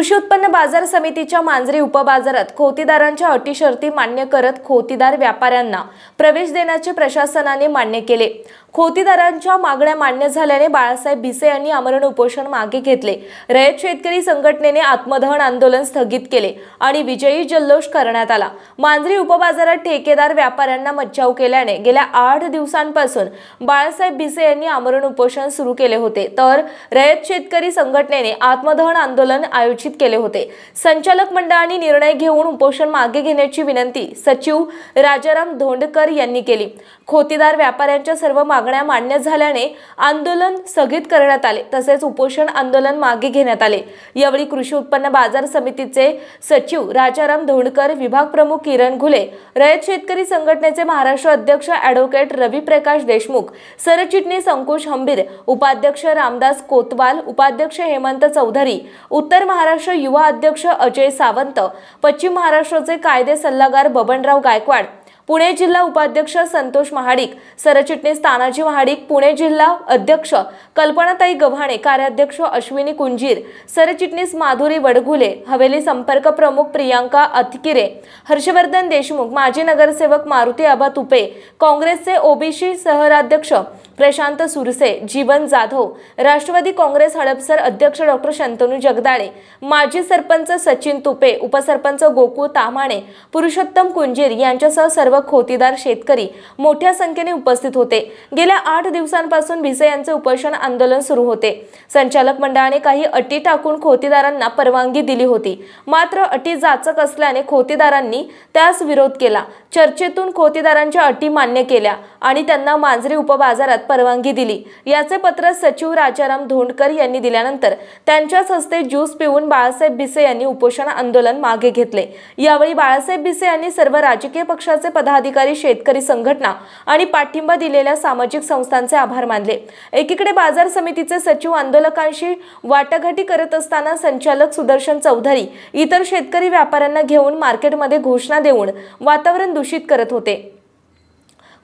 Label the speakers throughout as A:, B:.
A: कृषी उत्पन्न बाजार समितीच्या मांजरी उपबाजारात खोतीदारांच्या अटी शर्ती मान्य करत खोतीदार व्यापाऱ्यांना प्रवेश देण्याचे प्रशासनाने मान्य केले। खोतीदारांच्या मागण्या मान्य झाल्याने बाळासाहेब भिसे यांनी आमरण उपोषण मागे घेतले। रयत शेतकरी संघटनेने आत्मदहन आंदोलन स्थगित केले आणि विजयी जल्लोष करण्यात आला। मांजरी उपबाजारात ठेकेदार व्यापाऱ्यांना मज्जाव केल्याने गेल्या 8 दिवसांपासून बाळासाहेब भिसे यांनी आमरण उपोषण सुरू केले होते, तर रयत शेतकरी संघटनेने आत्मदहन आंदोलन आयोजित केले होते। संचालक मंडळाने निर्णय घेऊन उपोषण मागे घेण्याची विनंती सचिव राजाराम धोंडकर यांनी केली। खोतीदार व्यापाऱ्यांच्या सर्व मागण्या मान्य झाल्याने आंदोलन स्थगित करण्यात आले, तसेच उपोषण आंदोलन मागे घेण्यात आले। यावेळी कृषी उत्पन्न बाजार समितीचे सचिव राजाराम धोंडकर, विभाग प्रमुख किरण घुले, रयत शेतकरी संघटनेचे महाराष्ट्र अध्यक्ष ॲडव्होकेट रवी प्रकाश देशमुख, सरचिटणीस अंकुश हंबीर, उपाध्यक्ष रामदास कोतवाल, उपाध्यक्ष हेमंत चौधरी, उत्तर महाराष्ट्र युवा अध्यक्ष अजय सावंत, पश्चिम महाराष्ट्राचे कायदे सल्लागार बबनराव गायकवाड, पुणे जिल्हा उपाध्यक्ष संतोष महाडिक, सरचिटणीस तानाजी महाडिक, पुणे जिल्हा अध्यक्ष कल्पनाताई गव्हाणे, कार्याध्यक्ष अश्विनी कुंजीर, सरचिटणीस माधुरी वडघुले, हवेली संपर्क प्रमुख प्रियांका अतकिरे, हर्षवर्धन देशमुख, माजी नगरसेवक मारुती आबा तुपे, काँग्रेसचे ओबीसी शहराध्यक्ष प्रशांत सुरसे, जीवन जाधव, राष्ट्रवादी काँग्रेस हडपसर अध्यक्ष डॉक्टर शंतनू जगदाळे, माजी सरपंच सचिन तुपे, उपसरपंच गोकुळ तामाणे, पुरुषोत्तम कुंजीर यांच्यासह सर्व खोतीदार शेतकरी मोठ्या संख्येने उपस्थित होते। गेल्या 8 दिवसांपासून भिसे यांचे उपोषण आंदोलन सुरू होते। संचालक मंडळाने काही अटी टाकून खोतीदारांना परवानगी दिली होती, मात्र अटी जाचक असल्याने खोतीदारांनी त्यास विरोध केला। चर्चेतून खोतीदारांच्या अटी मान्य केल्या आणि त्यांना मांजरी उपबाजारात परवानगी दिली। याचे पत्र सचिव राजाराम धोंडकर यांनी दिल्यानंतर त्यांच्याच हस्ते ज्यूस पिऊन बाळासाहेब भिसे यांनी उपोषण आंदोलन मागे घेतले। यावेळी बाळासाहेब भिसे यांनी सर्व राजकीय पक्षाचे पदाधिकारी, शेतकरी संघटना आणि पाठिंबा दिलेल्या सामाजिक संस्थांचे आभार मानले। एकीकडे बाजार समितीचे सचिव आंदोलकांशी वाटाघाटी करत असताना संचालक सुदर्शन चौधरी इतर शेतकरी व्यापाऱ्यांना घेऊन मार्केटमध्ये घोषणा देऊन वातावरण दूषित करत होते।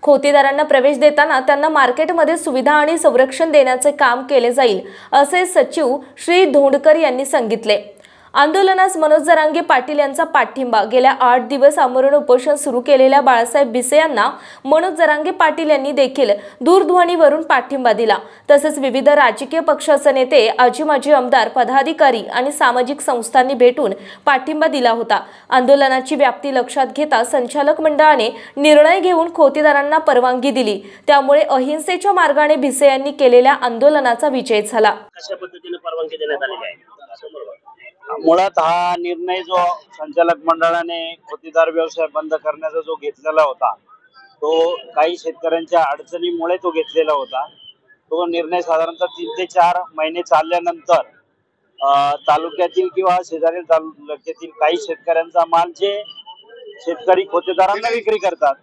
A: खोतीदारांना प्रवेश देताना त्यांना मार्केटमध्ये सुविधा आणि संरक्षण देण्याचे काम केले जाईल, असे सचिव श्री धोंडकर यांनी सांगितले। आंदोलनास मनोज जरांगे पाटील यांचा पाठिंबा। गेल्या 8 दिवस आमरण उपोषण सुरू केलेल्या बाळासाहेब भिसे यांना मनोज जरांगे पाटील यांनी देखील दूरध्वनीवरून पाठिंबा दिला। तसेच विविध राजकीय पक्षाचे नेते, माजी आमदार, पदाधिकारी आणि सामाजिक संस्थांनी भेटून पाठिंबा दिला होता। आंदोलनाची व्याप्ती लक्षात घेता संचालक मंडळाने निर्णय घेऊन खोतीदारांना परवानगी दिली, त्यामुळे अहिंसेच्या मार्गाने भिसे यांनी केलेल्या आंदोलनाचा विजय झाला।
B: कशा पद्धतीने परवानगी देण्यात आलेली आहे?
C: मुळात हा निर्णय जो संचालक मंडळाने खोतीदार व्यवसाय बंद करण्याचा जो घेतलेला होता, तो काही शेतकऱ्यांच्या अडचणीमुळे तो घेतलेला होता। तो निर्णय साधारणतः 3 ते 4 महिने चालल्यानंतर तालुक्यातील किंवा शेजारील तालुक्यातील काही शेतकऱ्यांचा माल जे शेतकरी खोतेदारांना विक्री करतात,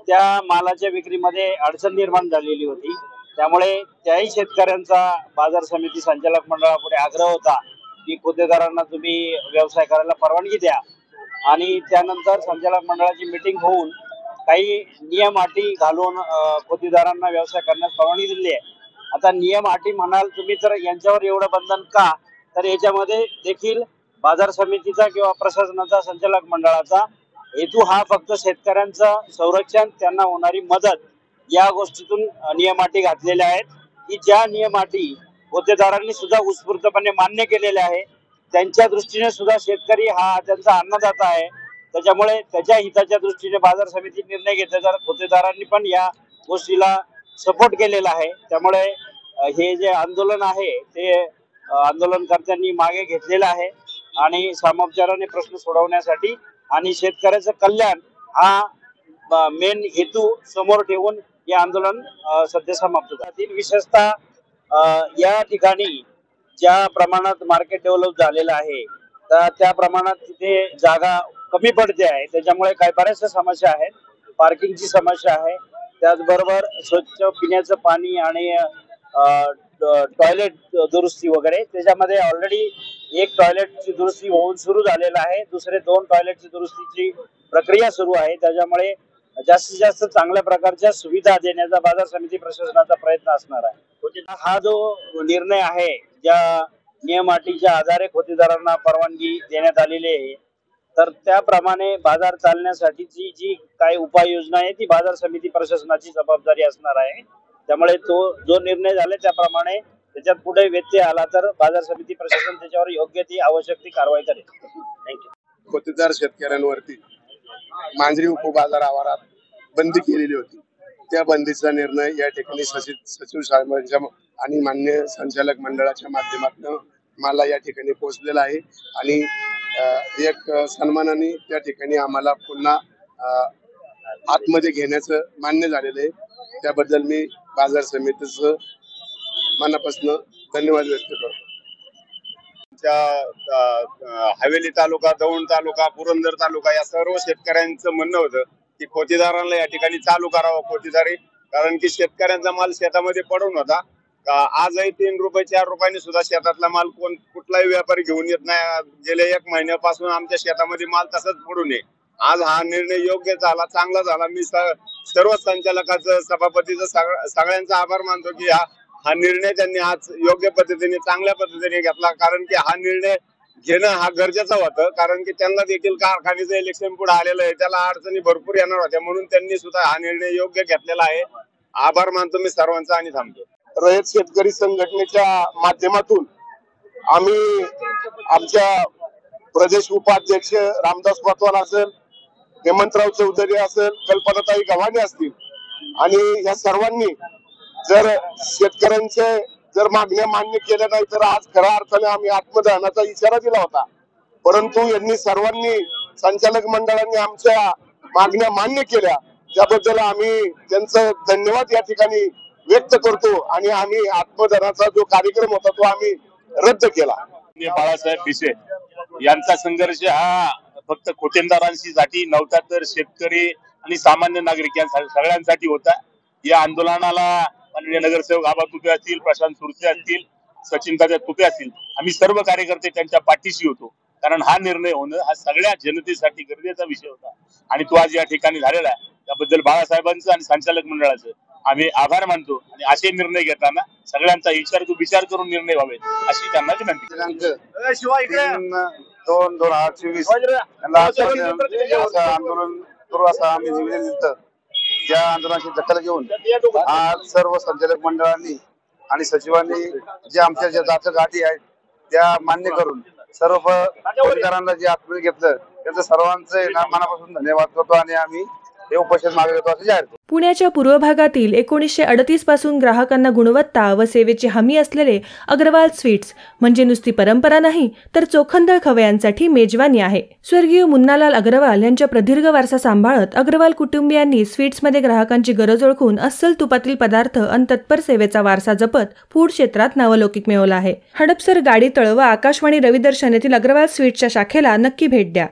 C: त्या मालाच्या विक्रीमध्ये अडचण निर्माण झालेली होती। त्यामुळे त्याही शेतकऱ्यांचा बाजार समिती संचालक मंडळापुढे आग्रह होता की खोतेदारांना तुम्ही व्यवसाय करायला परवानगी द्या। आणि त्यानंतर संचालक मंडळाची मीटिंग होऊन काही नियम अटी घालून खोतेदारांना व्यवसाय करण्यास परवानगी दिली आहे। आता नियम अटी म्हणाल तुम्ही तर यांच्यावर एवढं बंधन का? तर याच्यामध्ये देखील बाजार समितीचा किंवा प्रशासनाचा, संचालक मंडळाचा हेतू हा फक्त शेतकऱ्यांचं संरक्षण, त्यांना होणारी मदत या गोष्टीतून नियम अटी घातलेल्या आहेत की ज्या नियम अटी खोतेदारांनी सुद्धा उत्स्फूर्तपणे मान्य केलेले आहे। त्यांच्या दृष्टीने सुद्धा शेतकरी हा त्यांचा अन्नदाता आहे, त्याच्यामुळे त्याच्या हिताच्या दृष्टीने बाजार समिती निर्णय घेतला, तर खोतेदारांनी पण या गोष्टीला सपोर्ट केलेला आहे। त्यामुळे हे जे आंदोलन आहे ते आंदोलनकर्त्यांनी मागे घेतलेलं आहे आणि सामोपचाराने प्रश्न सोडवण्यासाठी आणि शेतकऱ्याचं कल्याण हा मेन हेतू समोर ठेवून हे आंदोलन सध्या समाप्त झाले। विशेषतः या ठिकाणी ज्या प्रमाणात मार्केट डेव्हलप झालेलं आहे, तर त्या प्रमाणात तिथे जागा कमी पडते आहे। त्याच्यामुळे काही बऱ्याचशा समस्या आहेत, पार्किंगची समस्या आहे, त्याचबरोबर स्वच्छ पिण्याचं पाणी आणि टॉयलेट दुरुस्ती वगैरे। त्याच्यामध्ये ऑलरेडी एक टॉयलेटची दुरुस्ती होऊन सुरू झालेला आहे, दुसरे 2 टॉयलेटची दुरुस्तीची प्रक्रिया सुरू आहे। त्याच्यामुळे जास्तीत जास्त चांगल्या प्रकारच्या सुविधा देण्याचा बाजार समिती प्रशासनाचा प्रयत्न असणार आहे। हा जो निर्णय आहे, ज्या नियम अटीच्या आधारे खोतीदारांना परवानगी देण्यात आलेली आहे. तर त्याप्रमाणे बाजार चालण्यासाठीची जी काही उपाययोजना आहे ती बाजार समिती प्रशासनाची जबाबदारी असणार आहे. त्यामुळे तो जो निर्णय झाला त्याप्रमाणे त्याच्यात पुढे व्यत्यय आला तर बाजार समिती प्रशासन त्याच्यावर योग्य ती आवश्यक ती कारवाई करेल. थँक्यू.
D: खोतीदार शेतकऱ्यांवरती मांजरी उपबाजार आवारात बंदी केलेली होती. त्या बंदीचा निर्णय या ठिकाणी सचिव साहेबांच्या आणि मान्य संचालक मंडळाच्या माध्यमातून मला या ठिकाणी पोहोचलेला आहे आणि एक सन्मानाने त्या ठिकाणी आम्हाला पुन्हा आतमध्ये घेण्याचं मान्य झालेलं आहे. त्याबद्दल मी बाजार समितीचं मनापासून धन्यवाद व्यक्त करतो.
E: हवेली तालुका, दौंड तालुका, पुरंदर तालुका या सर्व शेतकऱ्यांचं म्हणणं होतं की खोतीदारांना या ठिकाणी चालू करावं खोतीदारी, कारण की शेतकऱ्यांचा माल शेतामध्ये पडून होता. आजही 3 रुपये 4 रुपयांनी सुद्धा शेतातला माल कुठलाही व्यापारी घेऊन येत नाही. गेल्या 1 महिन्यापासून आमच्या शेतामध्ये माल तसंच पडून आहे. आज हा निर्णय योग्य झाला, चांगला झाला. मी सर्व संचालकाचं, सभापतीचं, सगळ्यांचा आभार मानतो की हा निर्णय त्यांनी आज योग्य पद्धतीने, चांगल्या पद्धतीने घेतला. कारण की हा निर्णय घेणं हा गरजेचं होतं, कारण की त्यांना देखील कारखान्याचं इलेक्शन पुढे आलेलं आहे, त्याला अडचणी भरपूर येणार होत्या, म्हणून त्यांनी सुद्धा हा निर्णय योग्य घेतलेला आहे. आभार मानतो मी सर्वांचा आणि थांबतो.
D: रयत शेतकरी संघटनेच्या माध्यमातून आम्ही आमच्या प्रदेश उपाध्यक्ष रामदास पातवान असेल, हेमंतराव चौधरी असेल, कल्पनाताई गव्हाणे असतील आणि या सर्वांनी जर शेतकऱ्यांचे जर मागण्या मान्य केल्या नाही तर आज खऱ्या अर्थाने आम्ही आत्मदहनाचा इशारा दिला होता. परंतु यांनी सर्वांनी, संचालक मंडळांनी आमच्या मागण्या मान्य केल्या. त्याबद्दल आम्ही त्यांचं धन्यवाद या ठिकाणी व्यक्त करतो आणि आम्ही आत्मदहनाचा जो कार्यक्रम होता तो आम्ही रद्द केला.
F: बाळासाहेब भिसे यांचा संघर्ष हा फक्त खोतेदारांसाठी नव्हता, तर शेतकरी आणि सामान्य नागरिक सगळ्यांसाठी होता. या आंदोलनाला माननीय नगरसेवक आबा तुपे असतील, प्रशांत सुरसे असतील, सचिन दादा तुपे असतील, आम्ही सर्व कार्यकर्ते त्यांच्या पाठीशी होतो. कारण हा निर्णय होणं हा सगळ्या जनतेसाठी गरजेचा विषय होता आणि तो आज या ठिकाणी झालेला आहे. त्याबद्दल बाळासाहेबांचं आणि संचालक मंडळाचं आम्ही आभार मानतो आणि असे निर्णय घेताना सगळ्यांचा विचार करून निर्णय व्हावे अशी त्यांना विनंती.
D: दिनांक 2/2/2024 आंदोलन करू असं आम्ही निवेदन दिलं. त्या आंदोलनाची दखल घेऊन आज सर्व संचालक मंडळांनी आणि सचिवांनी जे आमच्या ज्या जाचक अटी आहेत त्या मान्य करून सर्व पदाधिकाऱ्यांना जे आतमध्ये घेतलं त्याचं सर्वांचे मनापासून धन्यवाद करतो आणि आम्ही हे उपोषण मागे घेतो असं जाहीर करतो.
G: पुण्याच्या पूर्व भागातील 1938 पासून ग्राहकांना गुणवत्ता व सेवेची हमी असलेले अग्रवाल स्वीट्स म्हणजे नुसती परंपरा नाही तर चोखंदळ खवयांसाठी मेजवानी आहे. स्वर्गीय मुन्नालाल अग्रवाल यांच्या प्रदीर्घ वारसा सांभाळत अग्रवाल कुटुंबियांनी स्वीट्समध्ये ग्राहकांची गरज ओळखून अस्सल तुपातील पदार्थ आणि तत्पर सेवेचा वारसा जपत फूड क्षेत्रात नावलौकिक मिळवला आहे. हडपसर, गाडीतळ व आकाशवाणी रविदर्शन येथील अग्रवाल स्वीट्सच्या शाखेला नक्की भेट द्या.